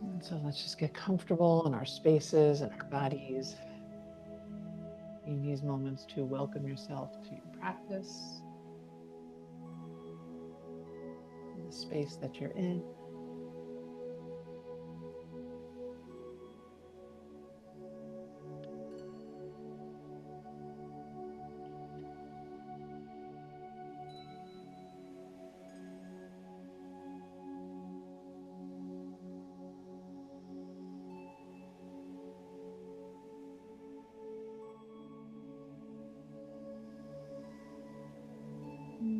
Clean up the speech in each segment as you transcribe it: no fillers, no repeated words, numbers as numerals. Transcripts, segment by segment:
And so let's just get comfortable in our spaces and our bodies. In these moments to welcome yourself to your practice, the space that you're in.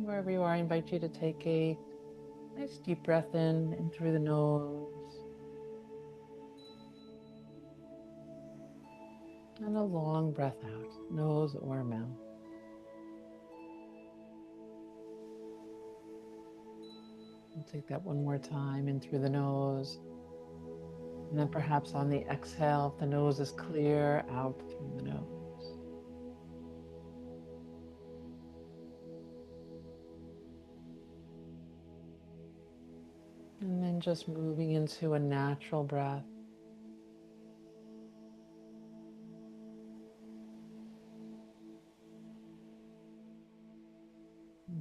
Wherever you are, I invite you to take a nice deep breath in through the nose, and a long breath out, nose or mouth. We'll take that one more time in through the nose. And then perhaps on the exhale, if the nose is clear, out through the nose. And then just moving into a natural breath.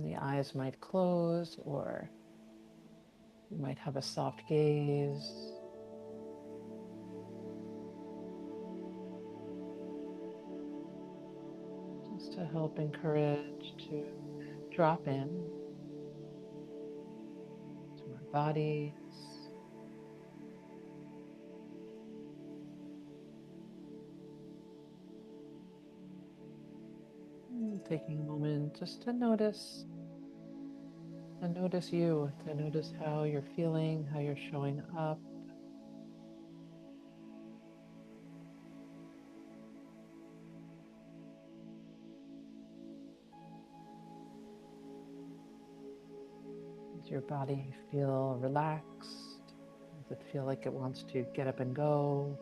The eyes might close, or you might have a soft gaze. Just to help encourage to drop in to our bodies. And taking a moment just to notice you, to notice how you're feeling, how you're showing up. Does your body feel relaxed? Does it feel like it wants to get up and go?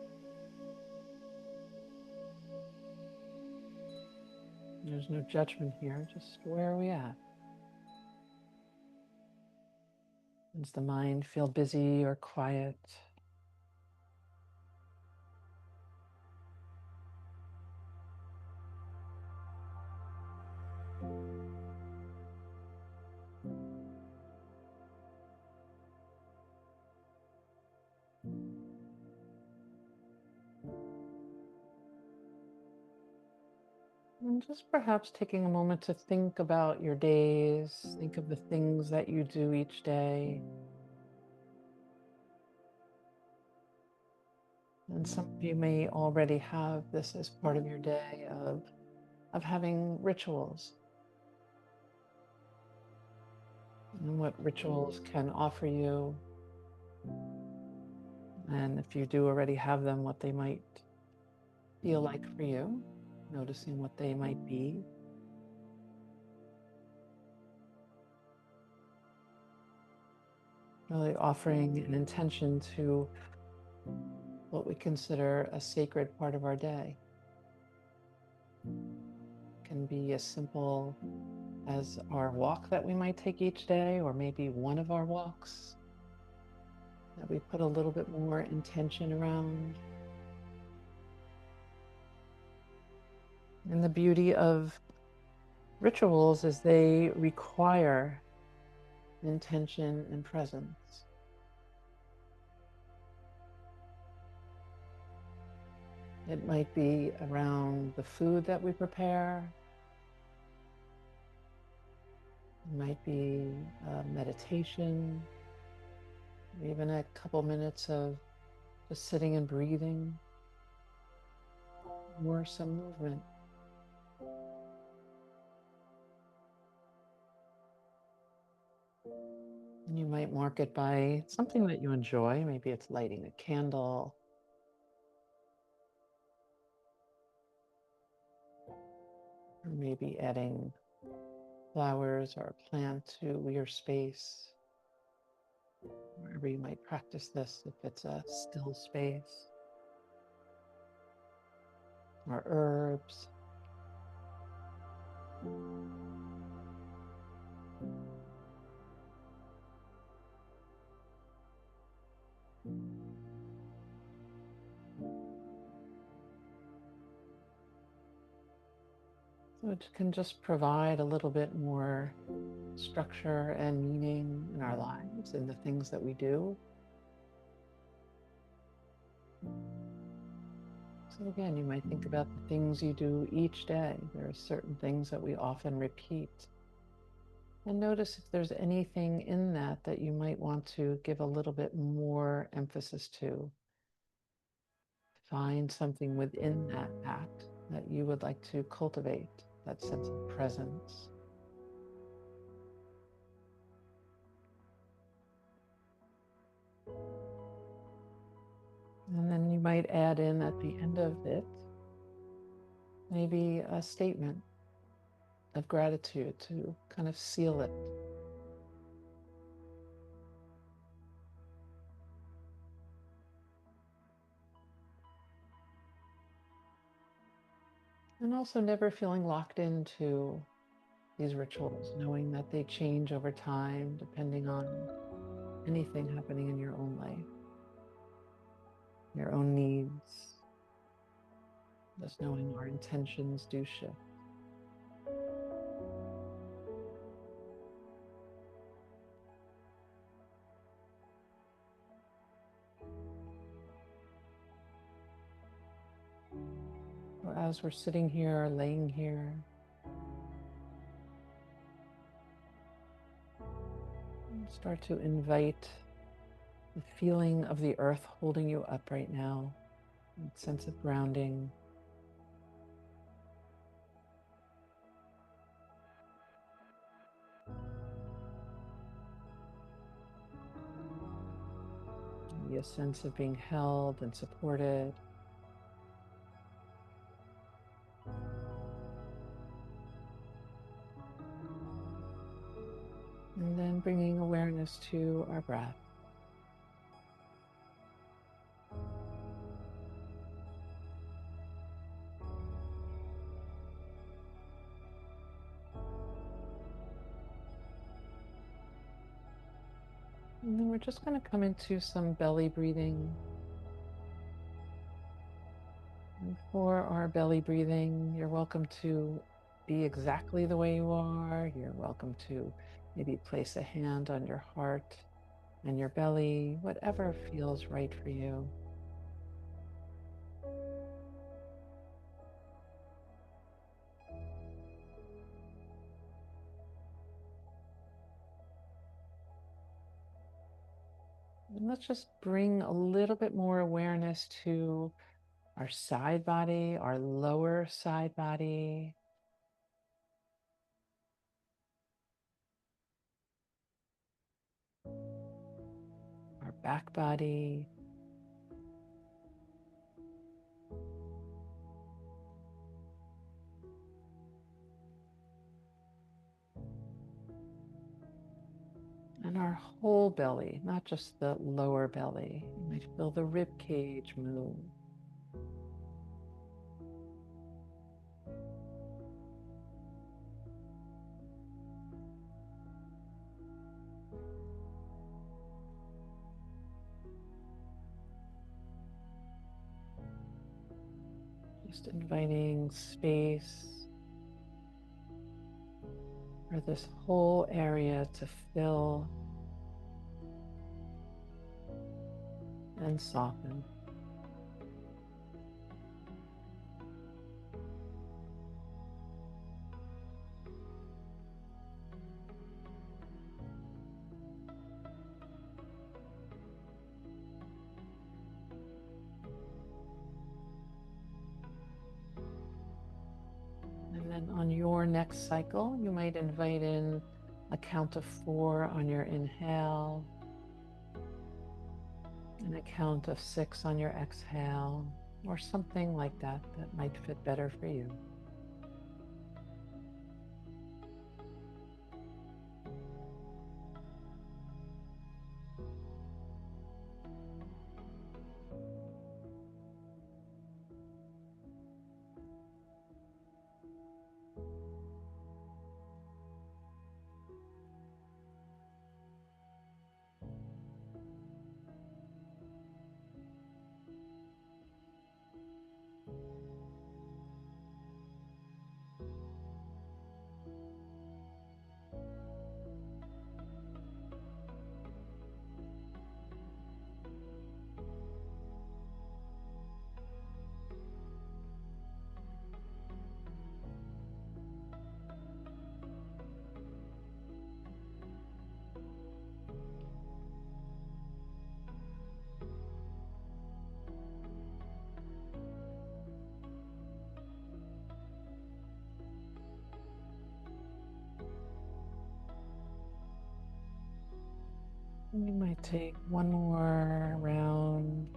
There's no judgment here, just where are we at? Does the mind feel busy or quiet? And just perhaps taking a moment to think about your days, think of the things that you do each day. And some of you may already have this as part of your day of having rituals. And what rituals can offer you. And if you do already have them, what they might feel like for you, noticing what they might be. Really offering an intention to what we consider a sacred part of our day. It can be as simple as our walk that we might take each day, or maybe one of our walks that we put a little bit more intention around. And the beauty of rituals is they require intention and presence. It might be around the food that we prepare. It might be meditation, even a couple minutes of just sitting and breathing, or some movement. And you might mark it by something that you enjoy. Maybe it's lighting a candle, or maybe adding flowers or a plant to your space, wherever you might practice this, if it's a still space, or herbs. which can just provide a little bit more structure and meaning in our lives and the things that we do. So again, you might think about the things you do each day. There are certain things that we often repeat. And notice if there's anything in that that you might want to give a little bit more emphasis to. Find something within that act that you would like to cultivate, that sense of presence. And then you might add in at the end of it, maybe a statement of gratitude to kind of seal it. And also never feeling locked into these rituals, knowing that they change over time depending on anything happening in your own life, your own needs. Just knowing our intentions do shift. So as we're sitting here, laying here, start to invite the feeling of the earth holding you up right now, that sense of grounding. Maybe a sense of being held and supported. And then bringing awareness to our breath. And then we're just going to come into some belly breathing. And for our belly breathing, you're welcome to be exactly the way you are. You're welcome to maybe place a hand on your heart and your belly, whatever feels right for you. And let's just bring a little bit more awareness to our side body, our lower side body, our back body, and our whole belly, not just the lower belly. You might feel the rib cage move. Just inviting space for this whole area to fill and soften. And then on your next cycle, you might invite in a count of 4 on your inhale, and a count of 6 on your exhale, or something like that that might fit better for you. You might take one more round.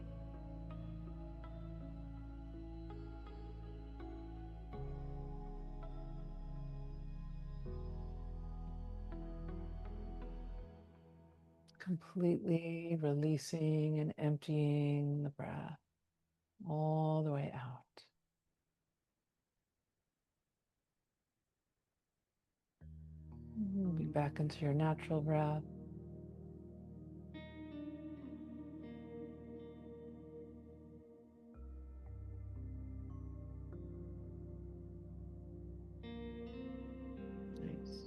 Completely releasing and emptying the breath all the way out. We'll be back into your natural breath. Nice.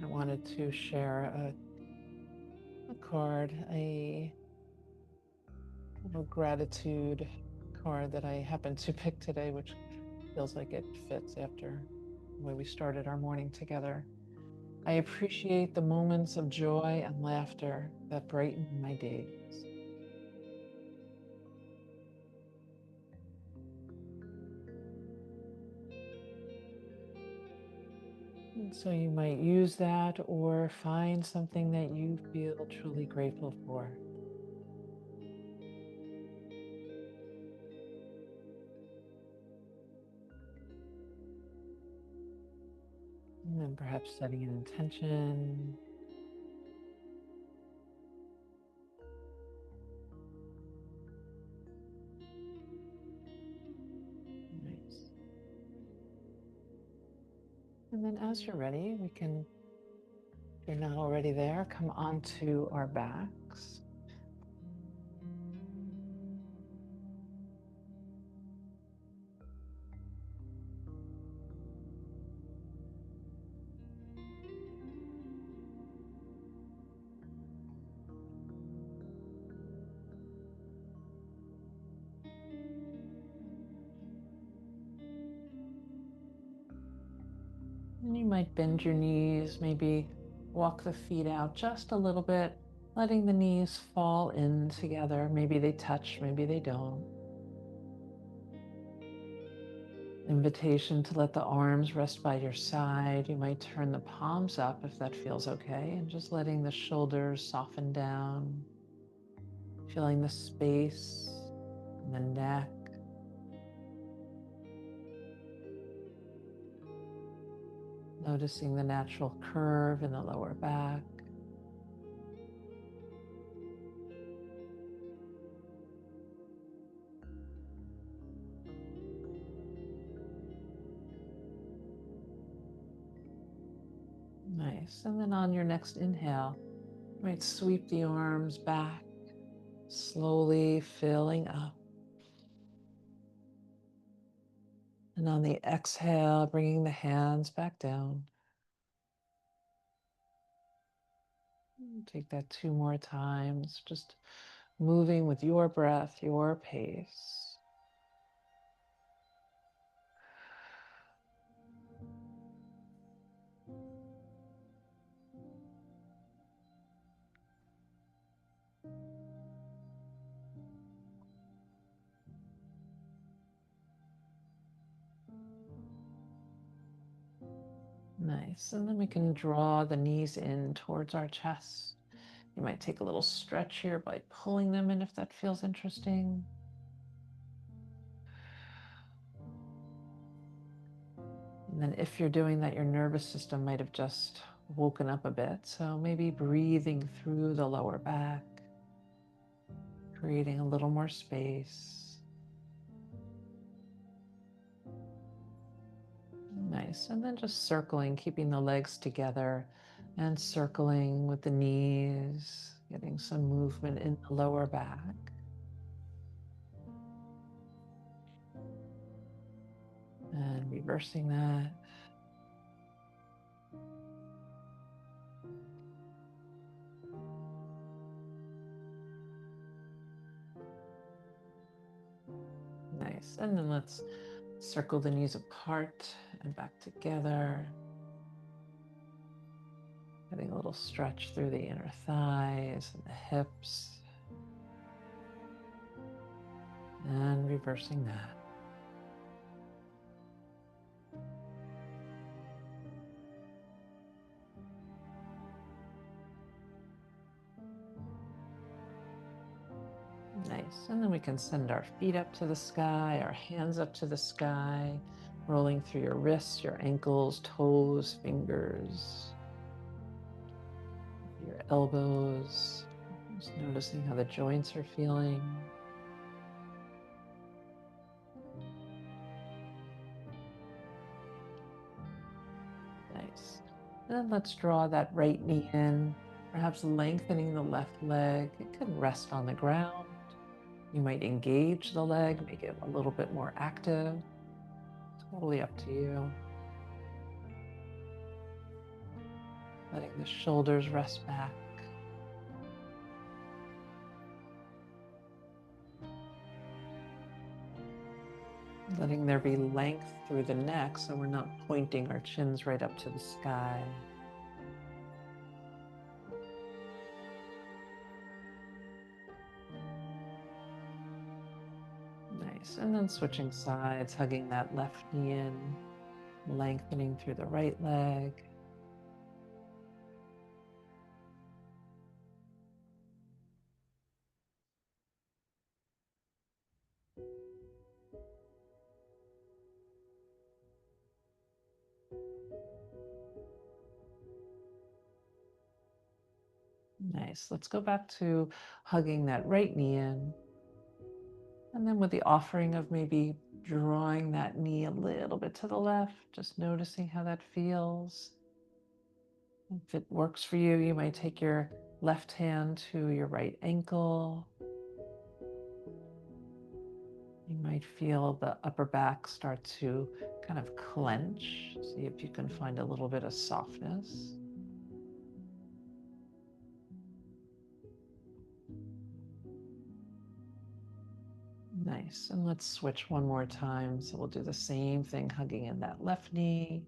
I wanted to share a card, a little gratitude card that I happened to pick today, which feels like it fits after the way we started our morning together. I appreciate the moments of joy and laughter that brighten my days. And so you might use that or find something that you feel truly grateful for. And then perhaps setting an intention. Nice. And then as you're ready, we can, if you're not already there, come onto our backs. And you might bend your knees, maybe walk the feet out just a little bit, letting the knees fall in together. Maybe they touch, maybe they don't. Invitation to let the arms rest by your side. You might turn the palms up if that feels okay, and just letting the shoulders soften down, feeling the space in the neck. Noticing the natural curve in the lower back. Nice. And then on your next inhale, you might sweep the arms back, slowly filling up. And on the exhale, bringing the hands back down. Take that 2 more times, just moving with your breath, your pace. Nice. And then we can draw the knees in towards our chest. You might take a little stretch here by pulling them in if that feels interesting. And then if you're doing that, your nervous system might have just woken up a bit. So maybe breathing through the lower back, creating a little more space. Nice. And then just circling, keeping the legs together and circling with the knees, getting some movement in the lower back. And reversing that. Nice. And then let's circle the knees apart and back together. Getting a little stretch through the inner thighs and the hips. And reversing that. Nice. And then we can send our feet up to the sky, our hands up to the sky, rolling through your wrists, your ankles, toes, fingers, your elbows. Just noticing how the joints are feeling. Nice. And then let's draw that right knee in, perhaps lengthening the left leg. It can rest on the ground. You might engage the leg, make it a little bit more active. Totally up to you. Letting the shoulders rest back. Letting there be length through the neck so we're not pointing our chins right up to the sky. Nice. And then switching sides, hugging that left knee in, lengthening through the right leg. Nice. Let's go back to hugging that right knee in. And then with the offering of maybe drawing that knee a little bit to the left, just noticing how that feels. If it works for you, you might take your left hand to your right ankle. You might feel the upper back start to kind of clench. See if you can find a little bit of softness. Nice. And let's switch one more time. So we'll do the same thing, hugging in that left knee.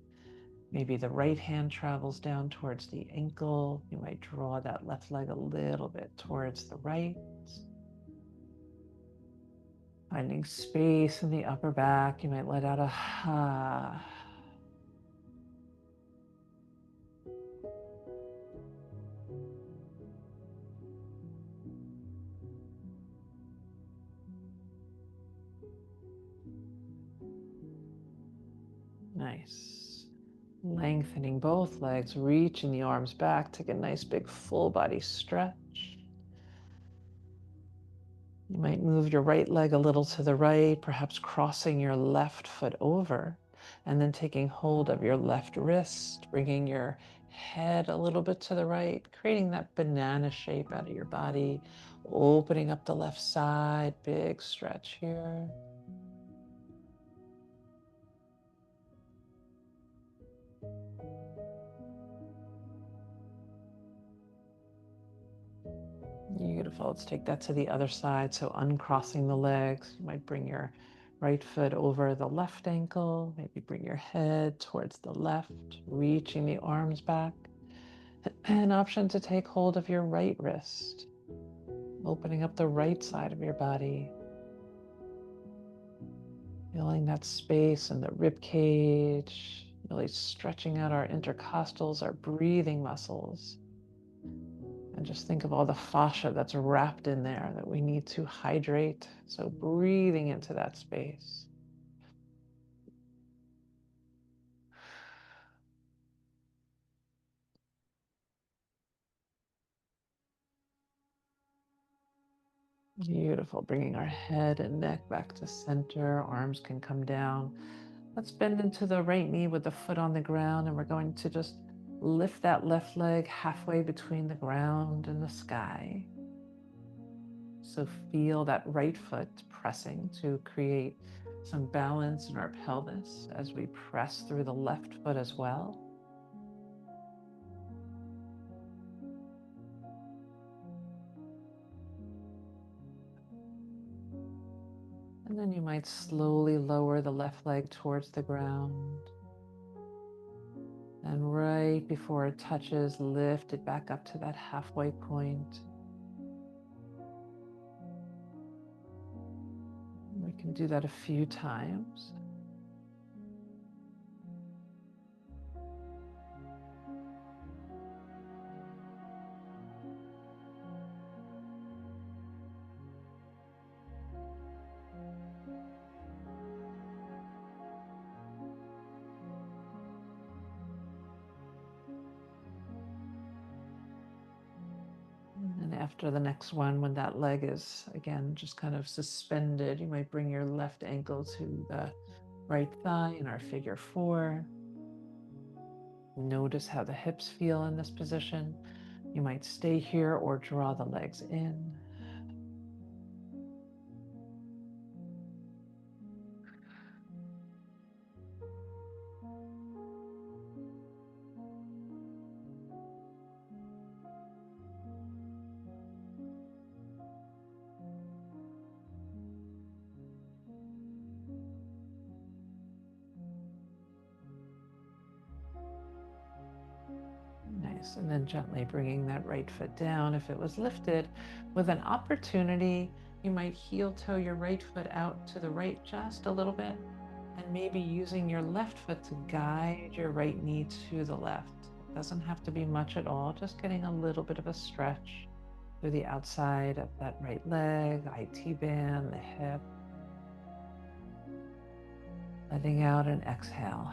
Maybe the right hand travels down towards the ankle. You might draw that left leg a little bit towards the right. Finding space in the upper back. You might let out a ha. Nice. Lengthening both legs, reaching the arms back. Take a nice big full body stretch. You might move your right leg a little to the right, perhaps crossing your left foot over, and then taking hold of your left wrist, bringing your head a little bit to the right, creating that banana shape out of your body, opening up the left side, big stretch here. Beautiful. Let's take that to the other side. So uncrossing the legs, you might bring your right foot over the left ankle, maybe bring your head towards the left, reaching the arms back. An option to take hold of your right wrist, opening up the right side of your body, feeling that space in the rib cage, really stretching out our intercostals, our breathing muscles. And just think of all the fascia that's wrapped in there that we need to hydrate. So breathing into that space. Beautiful. Bringing our head and neck back to center. Arms can come down. Let's bend into the right knee with the foot on the ground, and we're going to just lift that left leg halfway between the ground and the sky. So feel that right foot pressing to create some balance in our pelvis as we press through the left foot as well. And then you might slowly lower the left leg towards the ground. And right before it touches, lift it back up to that halfway point. We can do that a few times. after the next one, when that leg is again just kind of suspended, you might bring your left ankle to the right thigh in our figure 4. Notice how the hips feel in this position. You might stay here or draw the legs in. Nice. And then gently bringing that right foot down. If it was lifted, with an opportunity, you might heel toe your right foot out to the right just a little bit, and maybe using your left foot to guide your right knee to the left. It doesn't have to be much at all, just getting a little bit of a stretch through the outside of that right leg, IT band, the hip. Letting out and exhale.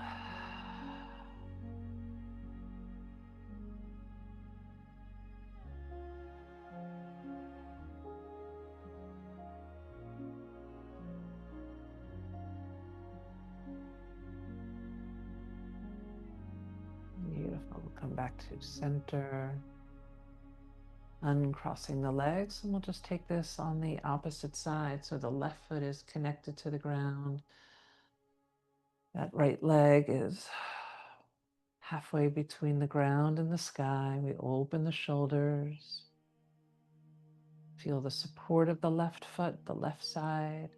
Beautiful. We'll come back to center. Uncrossing the legs, and we'll just take this on the opposite side. So the left foot is connected to the ground. That right leg is halfway between the ground and the sky. We open the shoulders. Feel the support of the left foot, the left side.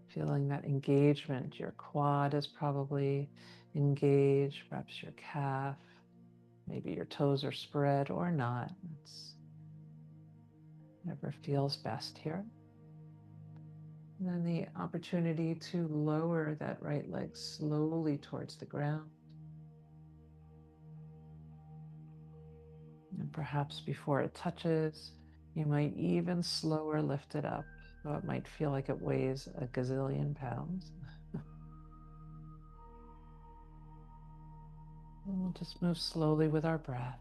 Feeling that engagement. Your quad is probably engaged, perhaps your calf. Maybe your toes are spread or not. It's whatever feels best here. And then the opportunity to lower that right leg slowly towards the ground. And perhaps before it touches, you might even slower lift it up. So it might feel like it weighs a gazillion pounds. And we'll just move slowly with our breath.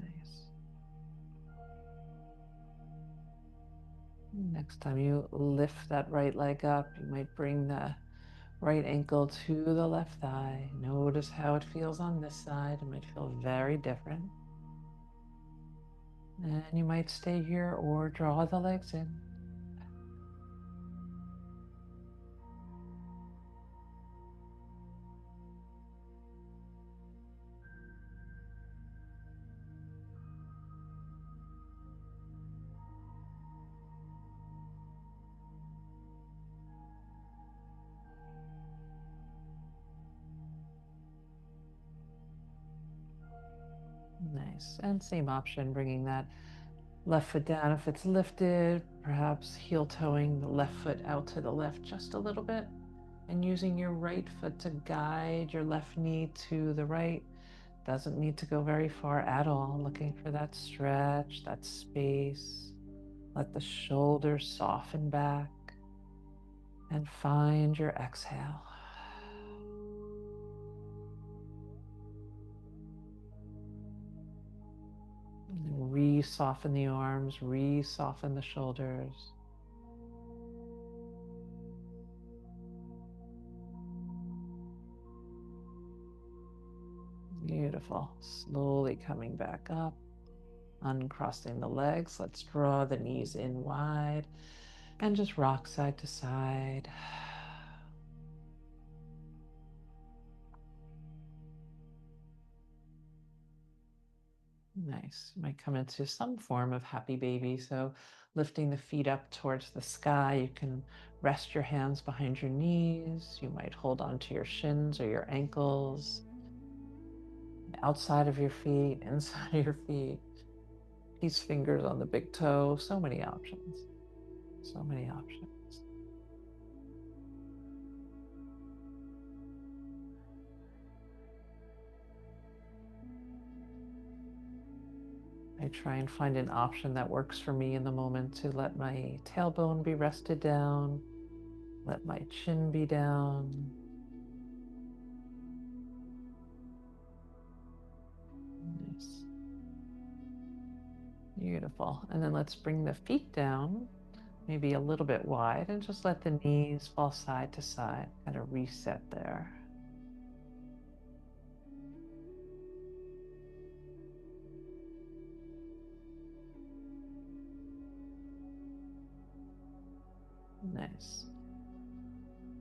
Nice. Next time you lift that right leg up, you might bring the right ankle to the left thigh. Notice how it feels on this side. It might feel very different. And you might stay here or draw the legs in. Nice. And same option, bringing that left foot down if it's lifted, perhaps heel toeing the left foot out to the left just a little bit, and using your right foot to guide your left knee to the right. Doesn't need to go very far at all. Looking for that stretch, that space. Let the shoulders soften back and find your exhale. Re-soften the arms, re-soften the shoulders. Beautiful. Slowly coming back up, uncrossing the legs. Let's draw the knees in wide and just rock side to side. Nice. You might come into some form of happy baby. So lifting the feet up towards the sky, you can rest your hands behind your knees. You might hold on to your shins or your ankles, outside of your feet, inside of your feet. these fingers on the big toe. So many options. So many options. I try and find an option that works for me in the moment to let my tailbone be rested down, let my chin be down. Nice. Beautiful. And then let's bring the feet down, maybe a little bit wide, and just let the knees fall side to side, kind of reset there. Nice.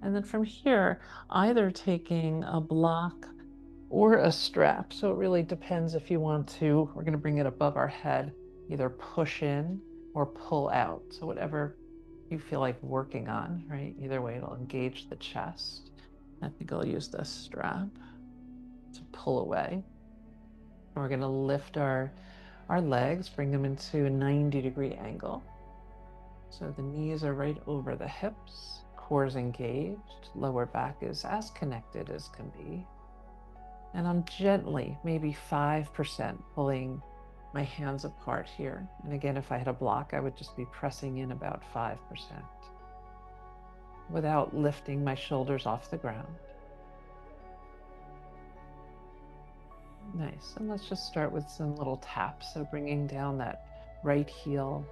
And then from here, either taking a block or a strap. So it really depends if you want to, we're going to bring it above our head, either push in or pull out. So whatever you feel like working on, right? Either way, it'll engage the chest. I think I'll use this strap to pull away. And we're going to lift our legs, bring them into a 90-degree angle. So the knees are right over the hips, core is engaged, lower back is as connected as can be. And I'm gently, maybe 5%, pulling my hands apart here. And again, if I had a block, I would just be pressing in about 5% without lifting my shoulders off the ground. Nice. And let's just start with some little taps. So bringing down that right heel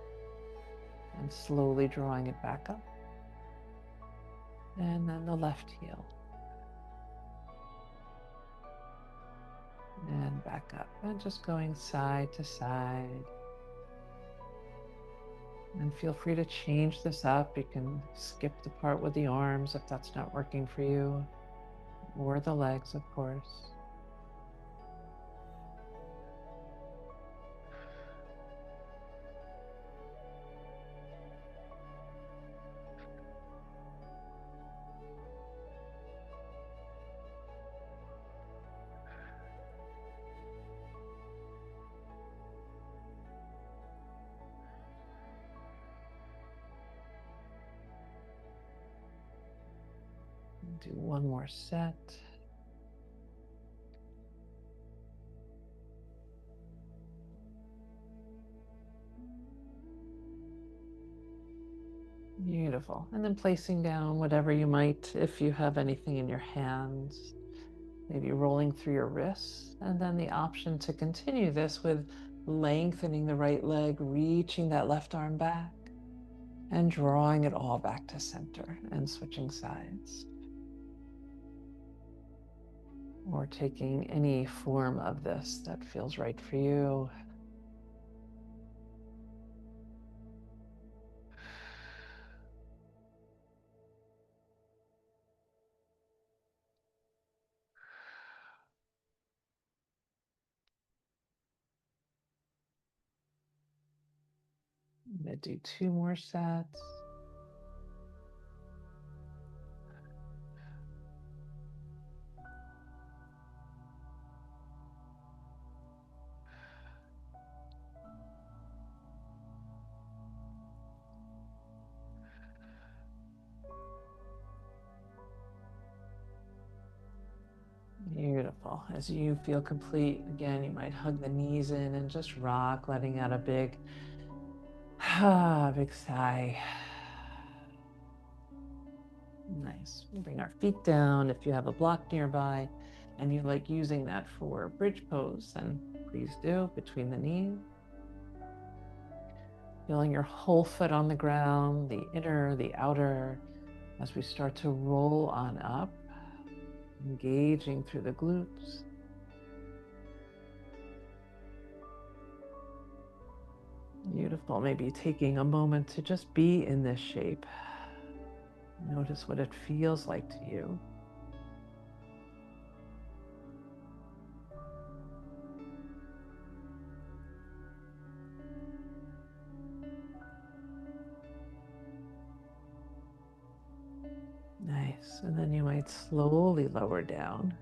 and slowly drawing it back up. And then the left heel. And back up. And just going side to side. And feel free to change this up. You can skip the part with the arms if that's not working for you, or the legs, of course. Do one more set. Beautiful. And then placing down whatever you might, if you have anything in your hands, maybe rolling through your wrists. And then the option to continue this with lengthening the right leg, reaching that left arm back, and drawing it all back to center and switching sides. Or taking any form of this that feels right for you. I'm going to do 2 more sets. Beautiful. As you feel complete, again, you might hug the knees in and just rock, letting out a big, big sigh. Nice. We'll bring our feet down. If you have a block nearby and you like using that for bridge pose, then please do, between the knees. Feeling your whole foot on the ground, the inner, the outer, as we start to roll on up, engaging through the glutes. Beautiful. Maybe taking a moment to just be in this shape. Notice what it feels like to you. Nice. And then you might slowly lower down.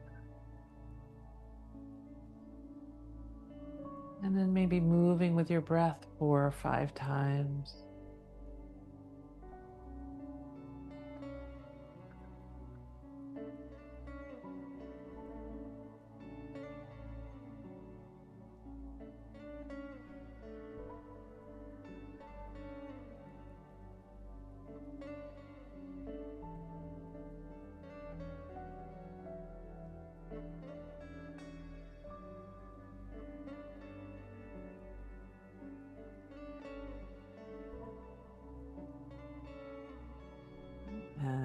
And then maybe maybe moving with your breath 4 or 5 times.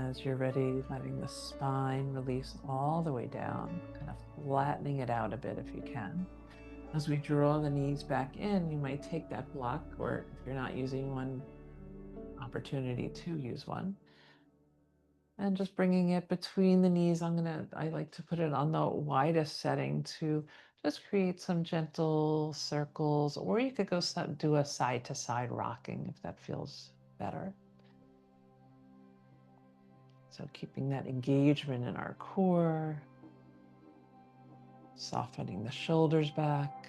As you're ready, letting the spine release all the way down, kind of flattening it out a bit if you can. As we draw the knees back in, you might take that block, or if you're not using one, opportunity to use one. And just bringing it between the knees. I like to put it on the widest setting to just create some gentle circles, or you could go do a side to side rocking if that feels better. So keeping that engagement in our core, softening the shoulders back.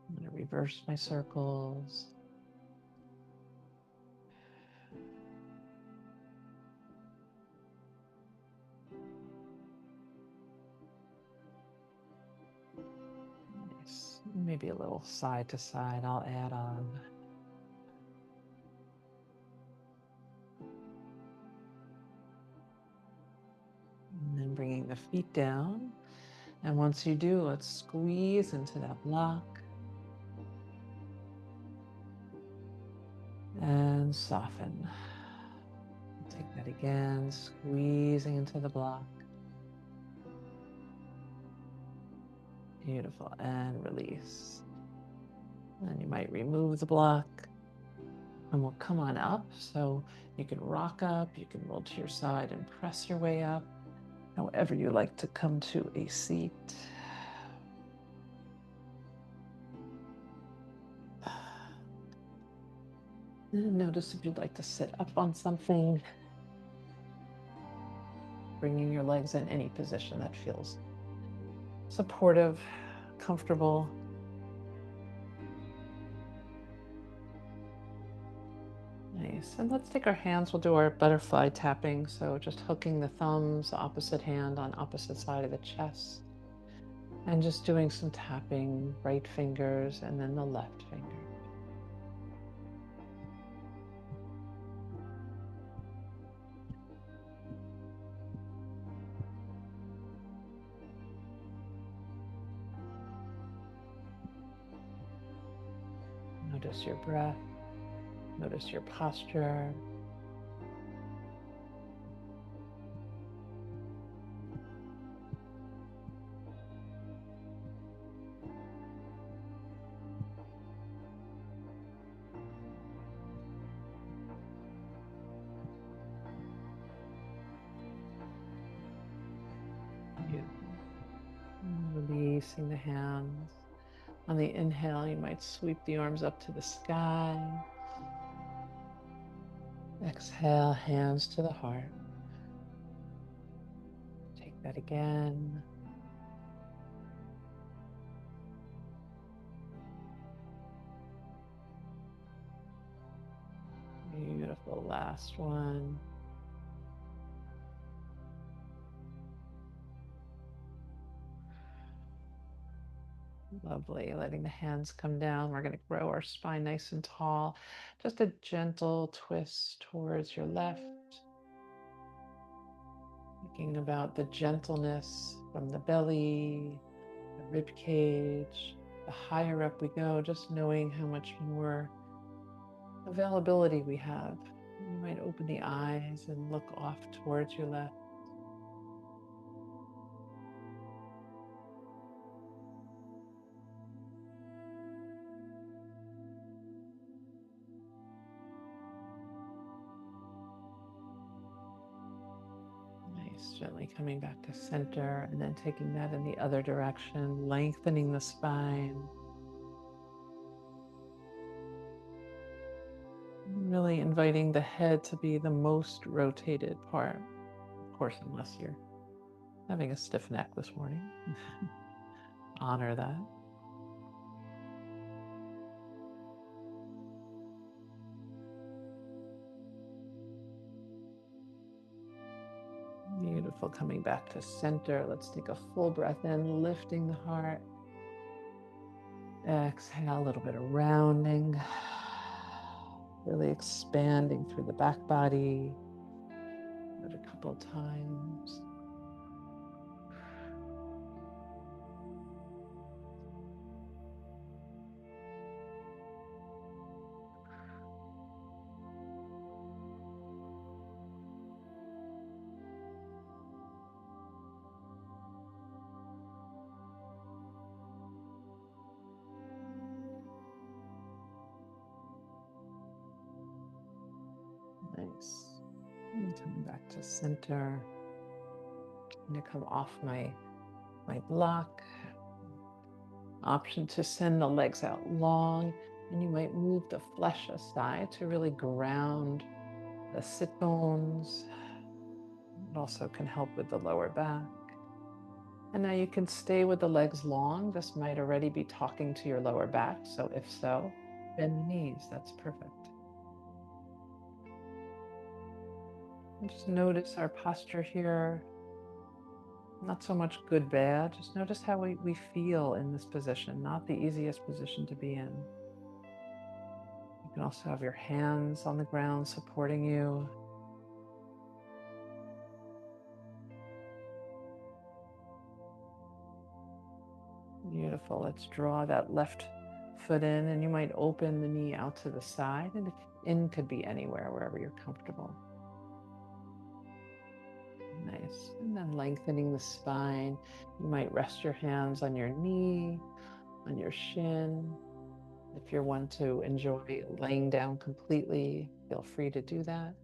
I'm going to reverse my circles. Nice. Maybe a little side to side I'll add on. And then bringing the feet down. And once you do, let's squeeze into that block. And soften. Take that again, squeezing into the block. Beautiful. And release. And you might remove the block. And we'll come on up. So you can rock up, you can roll to your side and press your way up. However you like to come to a seat. And notice if you'd like to sit up on something. Bringing your legs in any position that feels supportive, comfortable. Nice. And let's take our hands. We'll do our butterfly tapping. So just hooking the thumbs, opposite hand on opposite side of the chest. And just doing some tapping, right fingers and then the left finger. Notice your breath. Notice your posture. Beautiful. Releasing the hands. On the inhale, you might sweep the arms up to the sky. Exhale, hands to the heart. Take that again. Beautiful. Last one. Lovely. Letting the hands come down. We're going to grow our spine nice and tall. Just a gentle twist towards your left. Thinking about the gentleness from the belly, the rib cage. The higher up we go, just knowing how much more availability we have. You might open the eyes and look off towards your left. Nice, gently coming back to center and then taking that in the other direction, lengthening the spine. Really inviting the head to be the most rotated part. Of course, unless you're having a stiff neck this morning. honor that. Beautiful. Coming back to center. Let's take a full breath in, lifting the heart. Exhale, a little bit of rounding. Really expanding through the back body. Do it a couple of times. Nice. And coming back to center. I'm going to come off my block. Option to send the legs out long, and you might move the flesh aside to really ground the sit bones. It also can help with the lower back. And now you can stay with the legs long. This might already be talking to your lower back. So if so, bend the knees. That's perfect. And just notice our posture here. Not so much good, bad. Just notice how we feel in this position. Not the easiest position to be in. You can also have your hands on the ground supporting you. Beautiful. Let's draw that left foot in, and you might open the knee out to the side, and in could be anywhere, wherever you're comfortable. Nice. And then lengthening the spine. You might rest your hands on your knee, on your shin. If you're one to enjoy laying down completely, feel free to do that.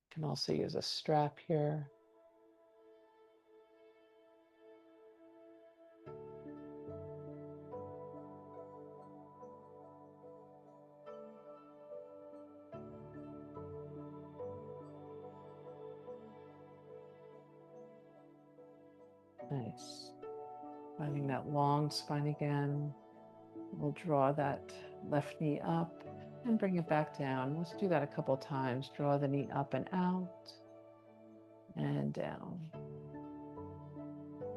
You can also use a strap here. Nice. Finding that long spine again. We'll draw that left knee up and bring it back down. Let's do that a couple times. Draw the knee up and out and down.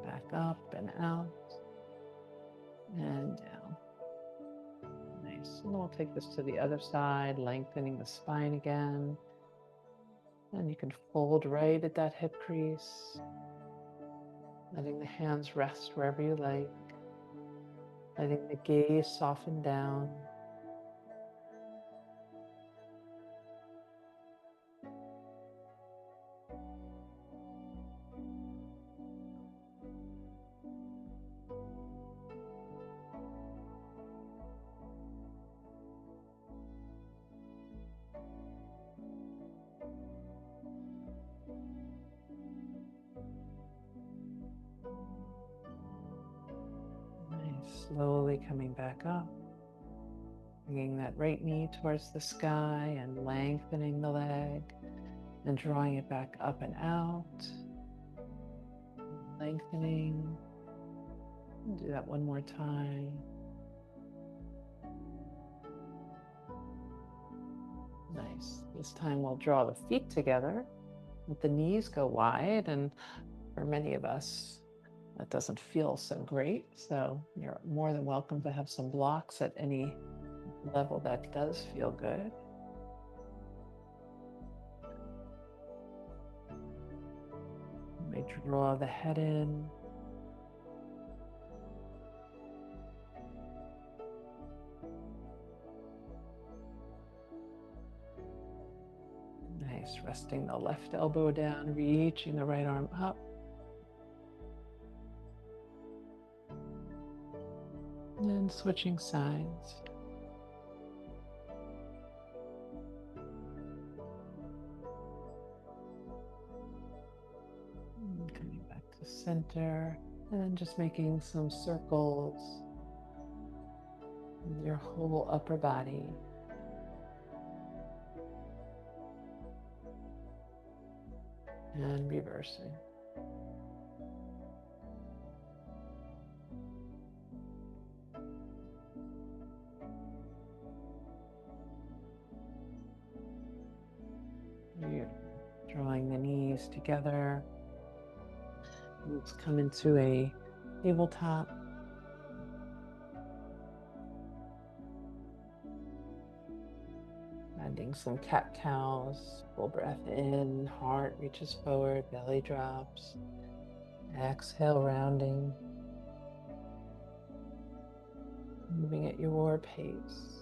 Back up and out and down. Nice. And then we'll take this to the other side, lengthening the spine again. And you can fold right at that hip crease, letting the hands rest wherever you like, letting the gaze soften down. Nice. Slowly coming back up, bringing that right knee towards the sky and lengthening the leg and drawing it back up and out, lengthening. Do that one more time. Nice. This time we'll draw the feet together. Let the knees go wide, and for many of us, that doesn't feel so great. So you're more than welcome to have some blocks at any level that does feel good. You may draw the head in. Nice. Resting the left elbow down, reaching the right arm up. And switching sides. And coming back to center, and then just making some circles with your whole upper body. And reversing. drawing the knees together. Let's come into a tabletop. Finding some cat-cows. Full breath in, heart reaches forward, belly drops. Exhale, rounding. Moving at your pace.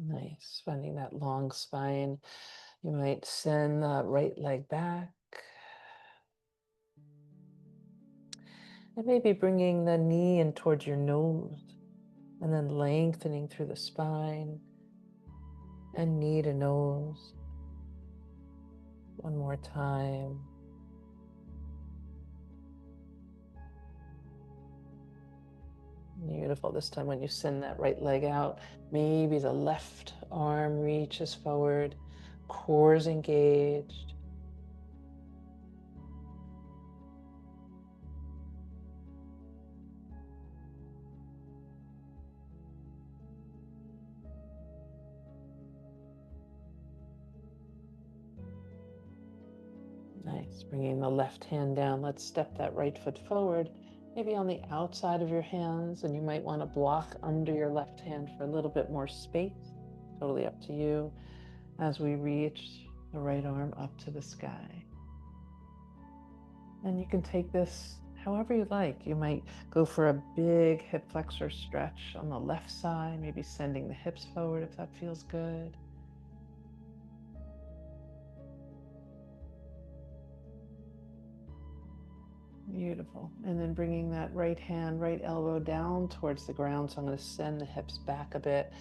Nice. Finding that long spine. You might send the right leg back. And maybe bringing the knee in towards your nose and then lengthening through the spine and knee to nose. One more time. Beautiful. This time when you send that right leg out, maybe the left arm reaches forward, core is engaged. Nice. Bringing the left hand down. Let's step that right foot forward, maybe on the outside of your hands, and you might want to block under your left hand for a little bit more space. Totally up to you as we reach the right arm up to the sky. And you can take this however you like. You might go for a big hip flexor stretch on the left side, maybe sending the hips forward if that feels good. Beautiful. And then bringing that right hand, right elbow down towards the ground. So I'm going to send the hips back a bit.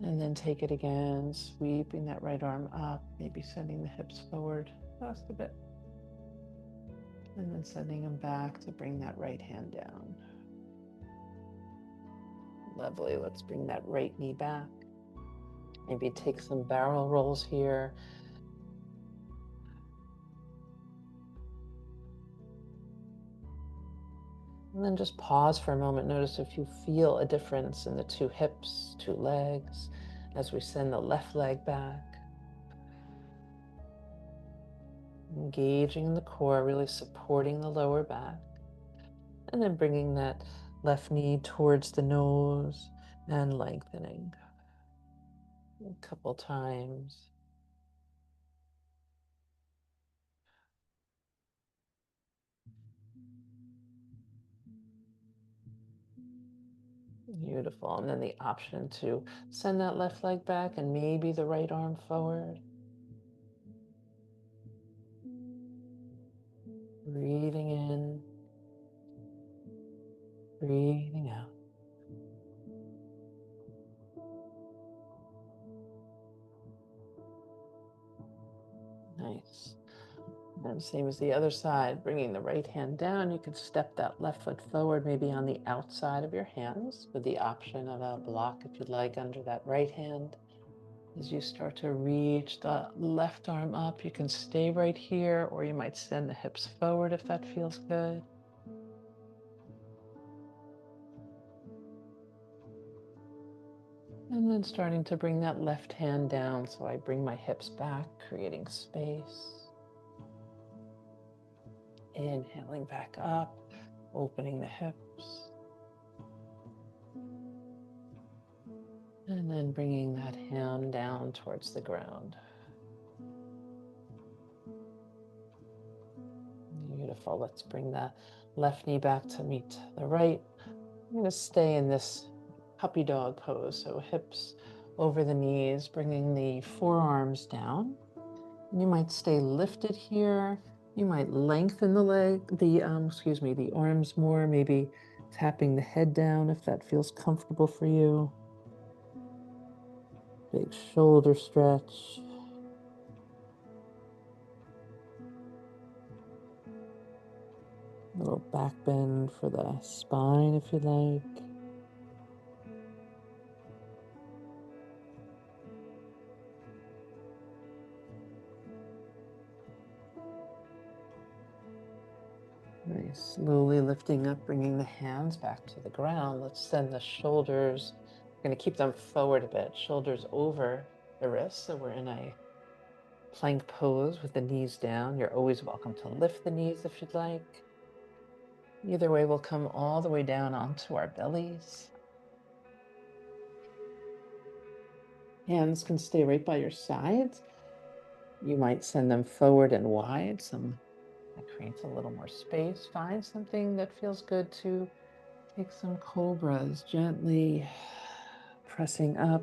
And then take it again, sweeping that right arm up, maybe sending the hips forward just a bit. And then sending them back to bring that right hand down. Lovely. Let's bring that right knee back. Maybe take some barrel rolls here. And then just pause for a moment. Notice if you feel a difference in the two hips, two legs, as we send the left leg back. Engaging the core, really supporting the lower back. And then bringing that left knee towards the nose and lengthening. A couple times. Beautiful. And then the option to send that left leg back and maybe the right arm forward. Breathing in, breathing out. Nice. And same as the other side, bringing the right hand down. You can step that left foot forward, maybe on the outside of your hands, with the option of a block, if you'd like, under that right hand. As you start to reach the left arm up, you can stay right here, or you might send the hips forward if that feels good. And then starting to bring that left hand down, so I bring my hips back, creating space. Inhaling back up, opening the hips. And then bringing that hand down towards the ground. Beautiful. Let's bring the left knee back to meet the right. I'm going to stay in this puppy dog pose. So hips over the knees, bringing the forearms down. And you might stay lifted here. You might lengthen the arms more, maybe tapping the head down if that feels comfortable for you. Big shoulder stretch. A little back bend for the spine if you like. Slowly lifting up, bringing the hands back to the ground. Let's send the shoulders, we're going to keep them forward a bit, shoulders over the wrists. So we're in a plank pose with the knees down. You're always welcome to lift the knees if you'd like. Either way, we'll come all the way down onto our bellies. Hands can stay right by your sides. You might send them forward and wide. That creates a little more space. Find something that feels good to take some cobras, gently pressing up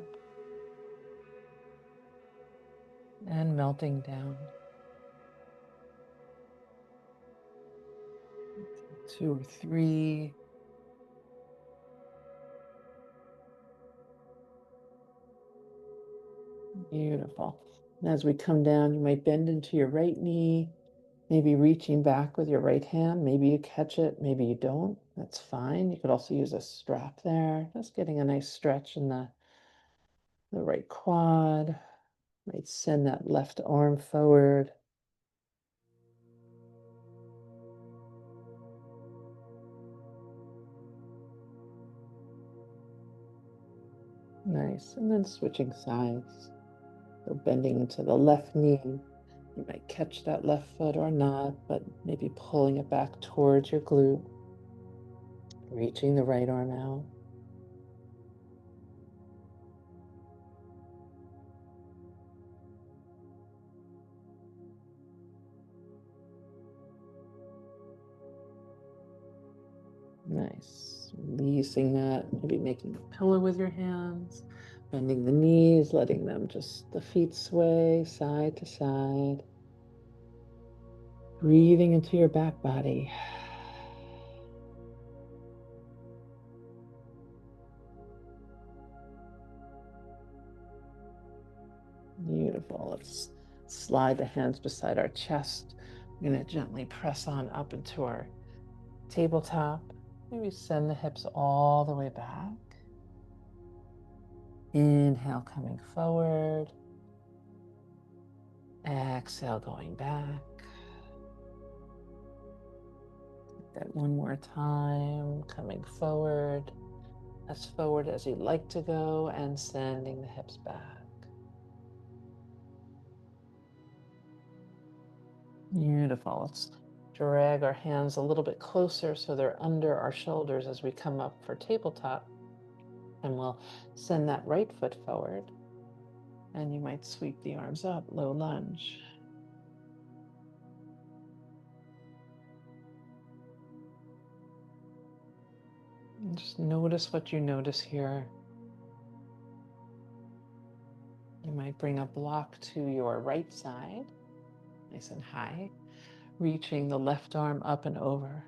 and melting down. 2 or 3. Beautiful. And as we come down, you might bend into your right knee, maybe reaching back with your right hand. Maybe you catch it, maybe you don't. That's fine. You could also use a strap there. Just getting a nice stretch in the right quad. Might send that left arm forward. Nice. And then switching sides. So bending into the left knee. You might catch that left foot or not, but maybe pulling it back towards your glute. Reaching the right arm out. Nice. Releasing that, maybe making a pillow with your hands, bending the knees, letting them the feet sway side to side. Breathing into your back body. Beautiful. Let's slide the hands beside our chest. We're going to gently press on up into our tabletop. Maybe send the hips all the way back. Inhale, coming forward. Exhale, going back. That one more time, coming forward, as forward as you'd like to go, and sending the hips back. Beautiful. Let's drag our hands a little bit closer so they're under our shoulders as we come up for tabletop. And we'll send that right foot forward. And you might sweep the arms up, low lunge. And just notice what you notice here. You might bring a block to your right side, nice and high, reaching the left arm up and over.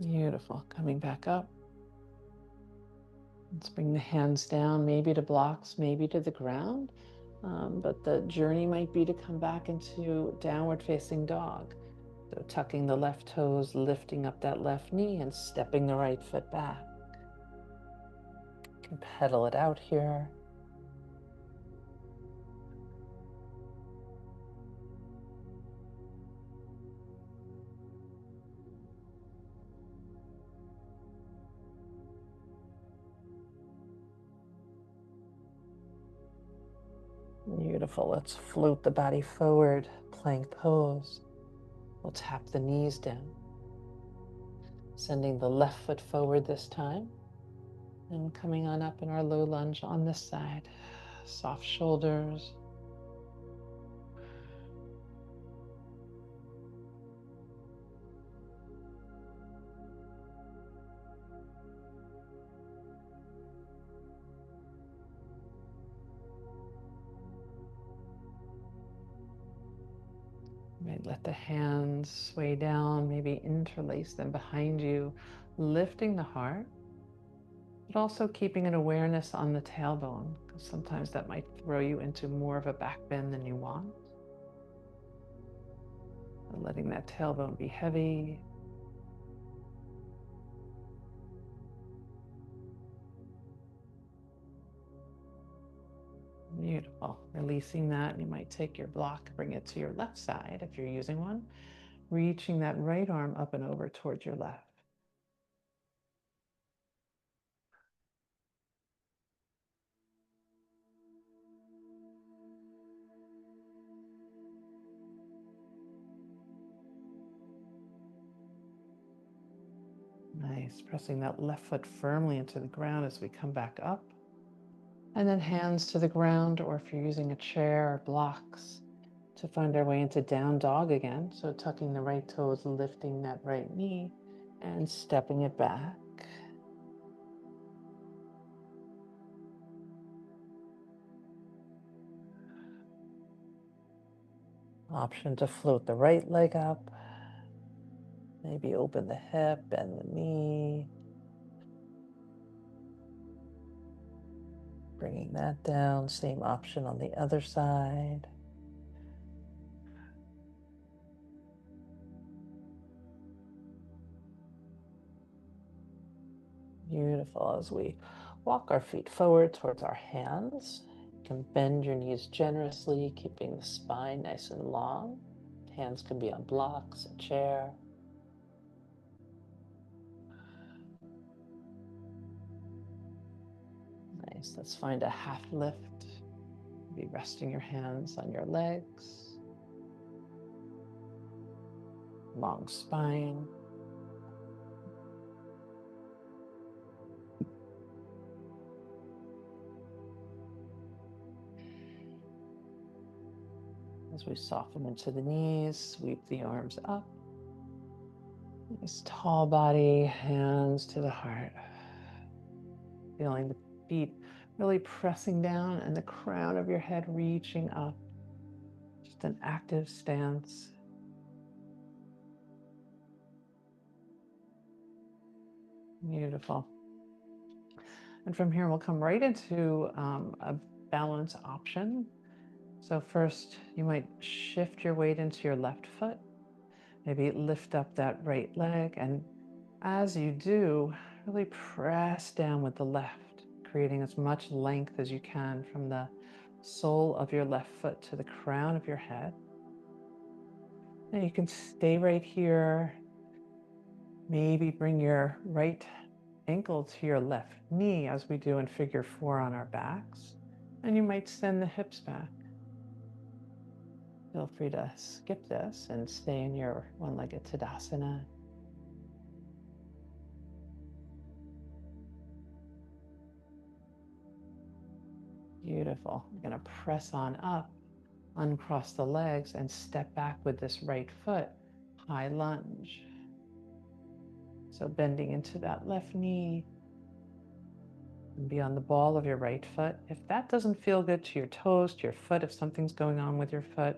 Beautiful. Coming back up. Let's bring the hands down, maybe to blocks, maybe to the ground. But the journey might be to come back into downward facing dog. So tucking the left toes, lifting up that left knee and stepping the right foot back. You can pedal it out here. Beautiful. Let's float the body forward, plank pose. We'll tap the knees down. Sending the left foot forward this time. And coming on up in our low lunge on this side. Soft shoulders. You might let the hands sway down, maybe interlace them behind you, lifting the heart, but also keeping an awareness on the tailbone, because sometimes that might throw you into more of a back bend than you want. And letting that tailbone be heavy. Beautiful. Releasing that, you might take your block, bring it to your left side if you're using one, reaching that right arm up and over towards your left. Nice. Pressing that left foot firmly into the ground as we come back up. And then hands to the ground, or if you're using a chair or blocks, to find our way into down dog again. So tucking the right toes, lifting that right knee, and stepping it back. Option to float the right leg up. Maybe open the hip, bend the knee. Bringing that down, same option on the other side. Beautiful. As we walk our feet forward towards our hands, you can bend your knees generously, keeping the spine nice and long. Hands can be on blocks, a chair. Nice. Let's find a half lift. Be resting your hands on your legs. Long spine. As we soften into the knees, sweep the arms up. Nice tall body, hands to the heart. Feeling the feet really pressing down and the crown of your head reaching up. Just an active stance. Beautiful. And from here, we'll come right into a balance option. So first, you might shift your weight into your left foot. Maybe lift up that right leg. And as you do, really press down with the left, creating as much length as you can from the sole of your left foot to the crown of your head. And you can stay right here. Maybe bring your right ankle to your left knee as we do in figure 4 on our backs. And you might send the hips back. Feel free to skip this and stay in your one-legged Tadasana. Beautiful. We're going to press on up, uncross the legs, and step back with this right foot. High lunge. So bending into that left knee and be on the ball of your right foot. If that doesn't feel good to your toes, to your foot, if something's going on with your foot,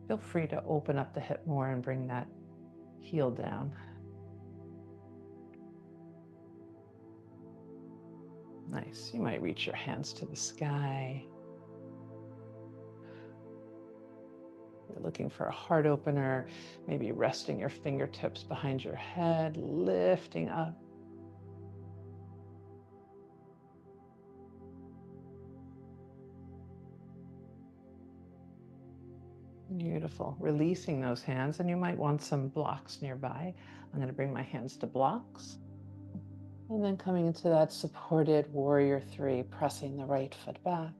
feel free to open up the hip more and bring that heel down. Nice. You might reach your hands to the sky. You're looking for a heart opener, maybe resting your fingertips behind your head, lifting up. Beautiful. Releasing those hands, and you might want some blocks nearby. I'm going to bring my hands to blocks. And then coming into that supported warrior 3, pressing the right foot back.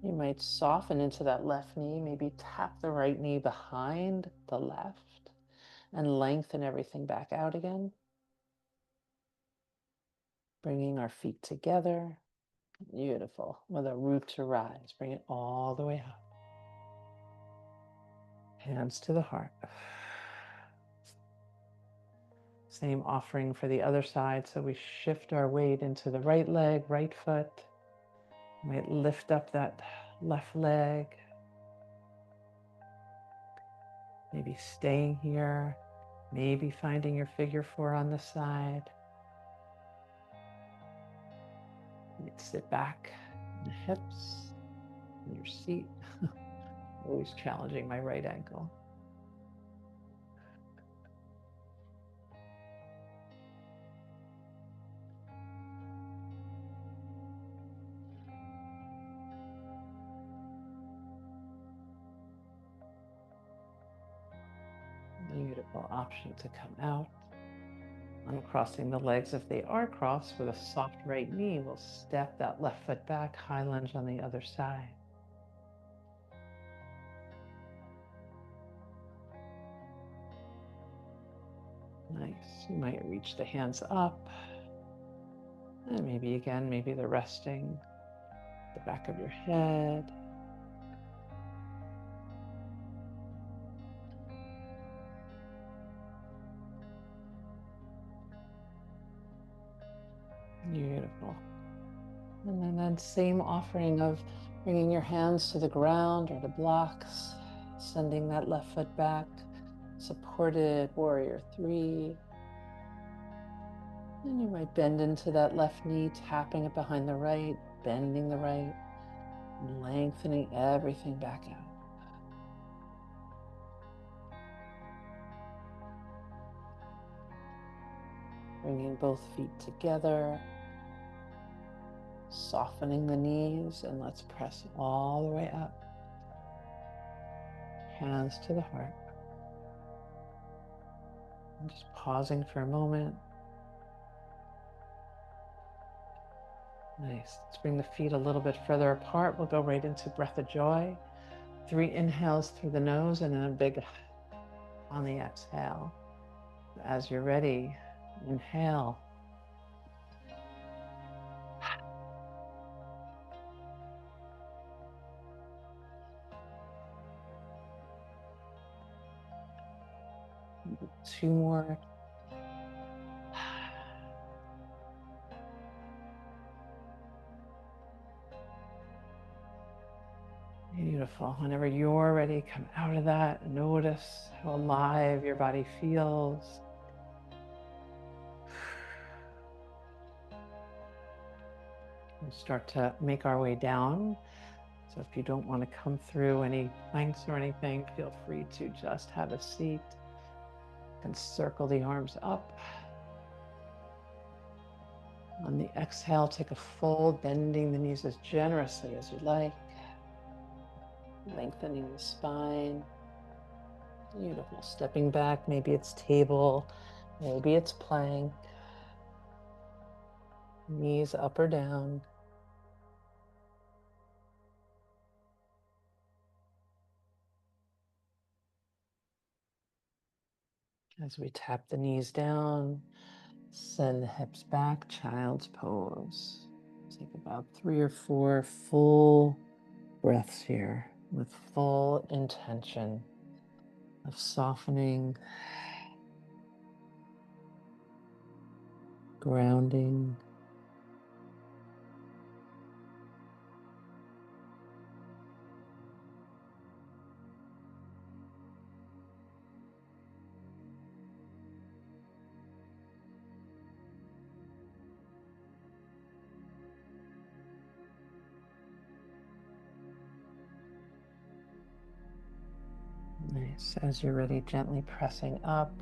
You might soften into that left knee, maybe tap the right knee behind the left and lengthen everything back out again. Bringing our feet together. Beautiful. With a root to rise. Bring it all the way up. Hands to the heart. Same offering for the other side. So we shift our weight into the right leg, right foot. Might lift up that left leg. Maybe staying here. Maybe finding your figure 4 on the side. You sit back in the hips, in your seat. Always challenging my right ankle. option to come out. Uncrossing the legs if they are crossed with a soft right knee. We'll step that left foot back, high lunge on the other side. Nice. You might reach the hands up. And maybe again, maybe they're resting the back of your head. Beautiful. And then same offering of bringing your hands to the ground or the blocks, sending that left foot back, supported warrior 3. And you might bend into that left knee, tapping it behind the right, bending the right, lengthening everything back out. Bringing both feet together, softening the knees, and let's press all the way up. Hands to the heart. I'm just pausing for a moment. Nice. Let's bring the feet a little bit further apart. We'll go right into breath of joy. 3 inhales through the nose and then a big on the exhale. As you're ready, inhale. Two more. Beautiful. Whenever you're ready, come out of that. Notice how alive your body feels. We'll start to make our way down. So if you don't want to come through any planks or anything, feel free to just have a seat. You can circle the arms up. On the exhale, take a fold, bending the knees as generously as you like. Lengthening the spine. Beautiful. Stepping back, maybe it's table, maybe it's plank. Knees up or down. As we tap the knees down, send the hips back, child's pose. Take about 3 or 4 full breaths here with full intention of softening, grounding, nice. As you're ready, gently pressing up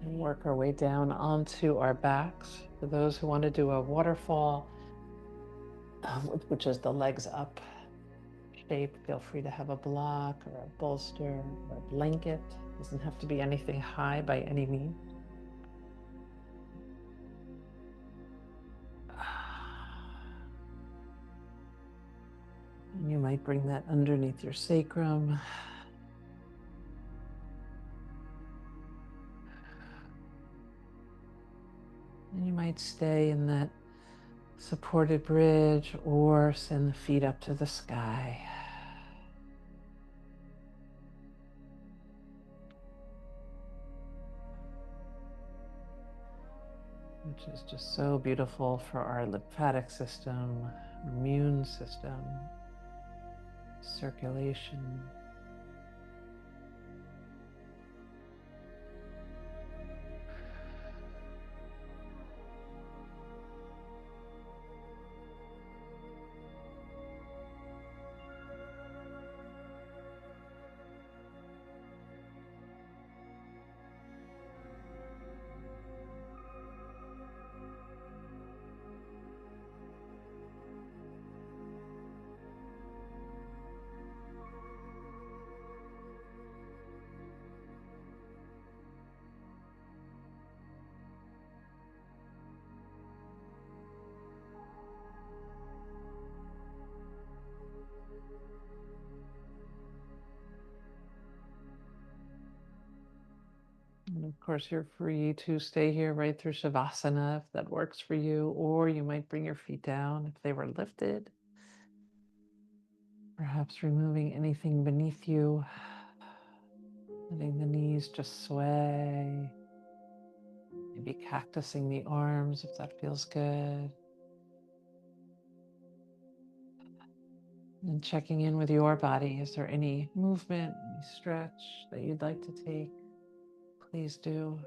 and work our way down onto our backs. For those who want to do a waterfall, which is the legs up shape, feel free to have a block or a bolster or a blanket. Doesn't have to be anything high by any means. And you might bring that underneath your sacrum. And you might stay in that supported bridge or send the feet up to the sky. Which is just so beautiful for our lymphatic system, immune system, circulation. course, you're free to stay here right through Shavasana if that works for you, or you might bring your feet down if they were lifted. Perhaps removing anything beneath you, letting the knees just sway. Maybe cactusing the arms if that feels good. And checking in with your body. Is there any movement, any stretch that you'd like to take? Please do.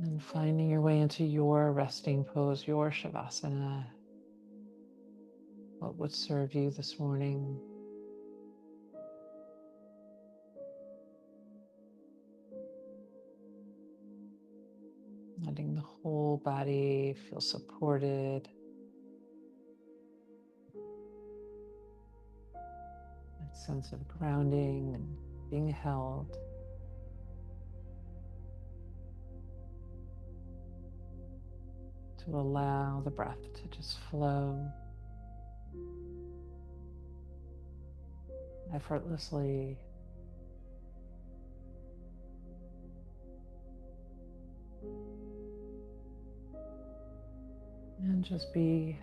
And finding your way into your resting pose, your Shavasana. What would serve you this morning? Letting the whole body feel supported. That sense of grounding and being held. To allow the breath to just flow effortlessly. And just be.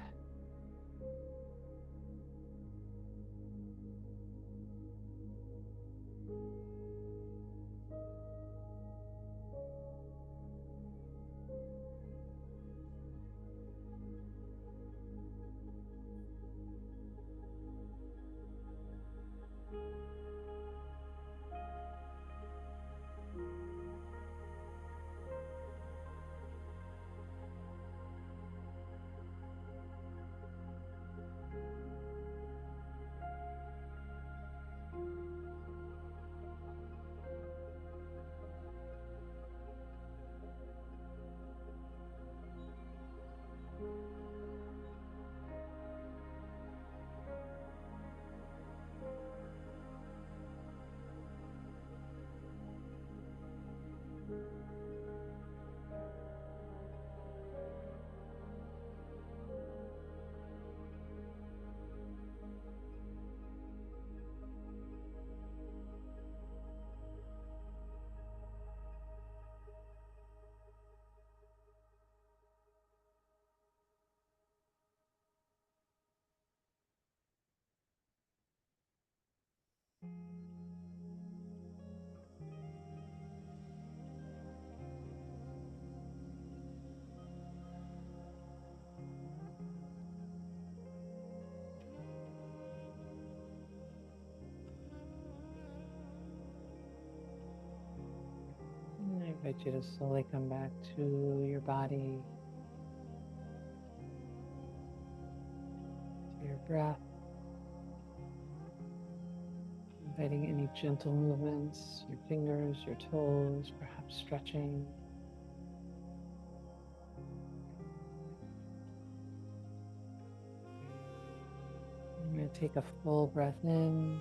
I invite you to slowly come back to your body, to your breath, inviting any gentle movements, your fingers, your toes, perhaps stretching. I'm going to take a full breath in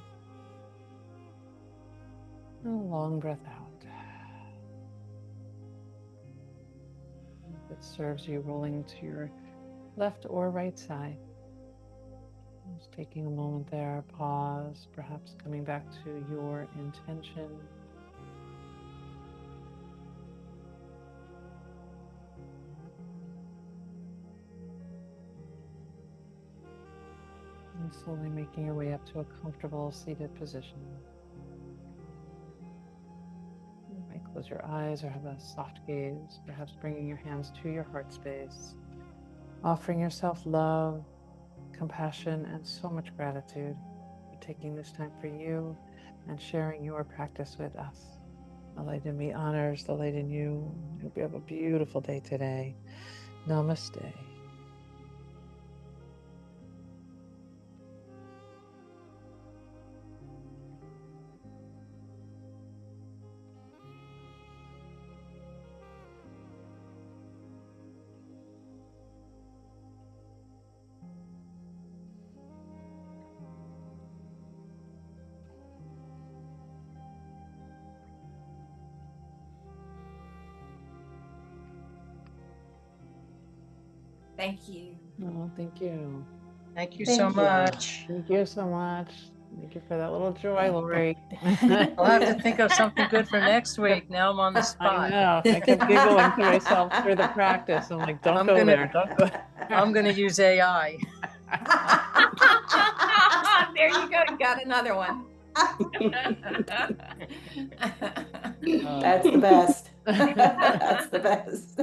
and a long breath out. If it serves you, rolling to your left or right side. Just taking a moment there, pause, perhaps coming back to your intention. And slowly making your way up to a comfortable seated position. You might close your eyes or have a soft gaze, perhaps bringing your hands to your heart space, offering yourself love, compassion, and so much gratitude for taking this time for you and sharing your practice with us. The light in me honors the light in you. I hope you have a beautiful day today. Namaste. Thank you. Oh, thank you. Thank you Thank so you. much. Thank you so much. Thank you for that little joy, Lori. I'll have to think of something good for next week. Now I'm on the I spot. know. I kept giggling to myself through the practice. I'm like, don't go there. Don't go there. I'm going to use AI. There you go. Got another one. That's the best. That's the best.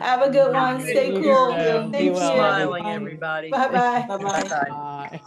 Have a good one. Stay You cool. too. Be Thank well, you. Smiling, everybody. everybody. Bye-bye. Bye-bye. Bye.